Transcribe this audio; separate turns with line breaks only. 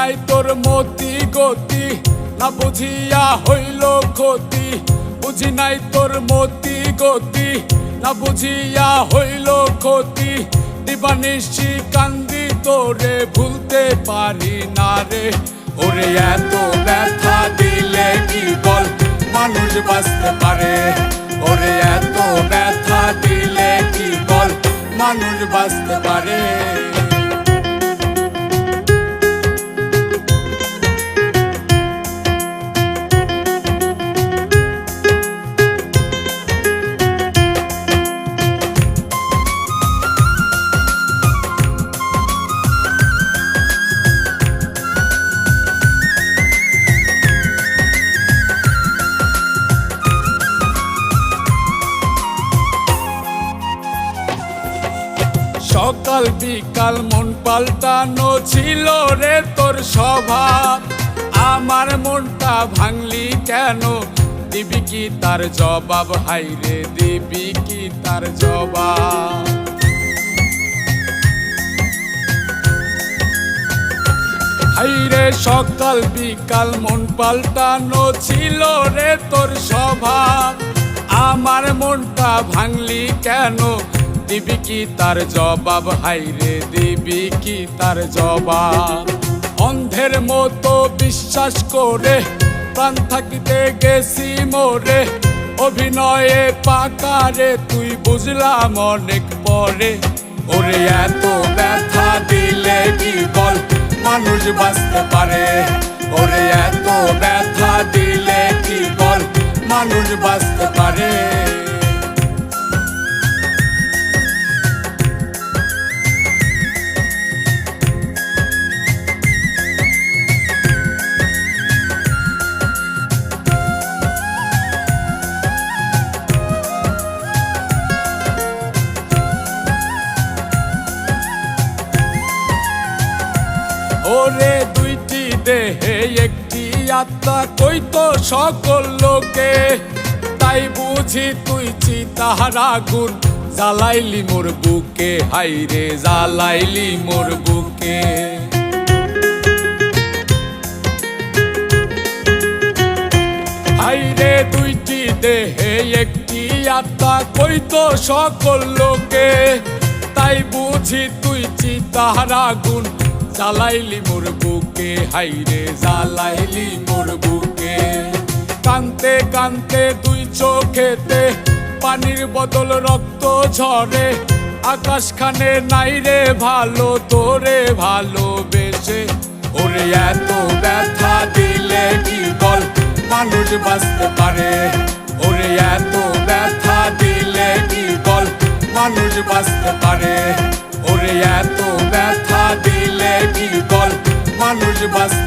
নাই তোর মতি গতি, না বুঝিয়া হইল ক্ষতি। বুঝি নাই তোর মতি গতি, না বুঝিয়া হইল ক্ষতি। দিবানিশি কান্দি তোরে ভুলতে পারি না রে। ওরে এত ব্যথা দিলে কি বল মানুষ বাঁচতে পারে? ওরে এত ব্যথা দিলে কি বল মানুষ বাঁচতে পারে? সকাল বিকাল মন পাল্টানো ছিল রে তোর স্বভাব। আমার মনটা ভাঙলি কেন? দিবি কি তার জবাব? হাইরে দিবি কি তার জবাব? হাইরে সকাল বিকাল মন পাল্টানো ছিল রে তোর স্বভাব। আমার মনটা ভাঙলি কেন? দিবি কি তার জবাব? হাইরে দিবি কি তার জবাব? অন্ধের মতো বিশ্বাস করে প্রাণ থাকিতে গেছি মোরে। অভিনয়ে পাকারে তুই বুঝলাম অনেক পরে। ওরে এত ব্যথা দিলে কি বল মানুষ বাঁচতে পারে? ওরে এত ব্যথা দিলে কি বল মানুষ বাঁচতে পারে? ওরে দুইটি দেহে একটি আত্মা কইতো সকল লোকে। তাই বুঝি তুই চিতার আগুন জ্বালাইলি মোর বুকে। হাইরে জ্বালাইলি মোর বুকে। হাইরে দুইটি দেহে একটি আত্মা কইতো সকল লোকে। তাই বুঝি তুই চিতার আগুন জ্বালাইলি মোর বুকে। হাইরে জ্বালাইলি মোর বুকে। কানতে কানতে দুই চোখেতে পানির বদল রক্ত ঝরে। আকাশ খানে নাই রে ভালো তোরে ভালোবেসে। ওরে এত ব্যথা দিলে কি বল মানুষ বাঁচতে পারে? ওরে এত ব্যথা দিলে কি বল মানুষ বাঁচতে পারে? ওরে এত ব্যথা দিলে কি বল মানুষ বাঁচতে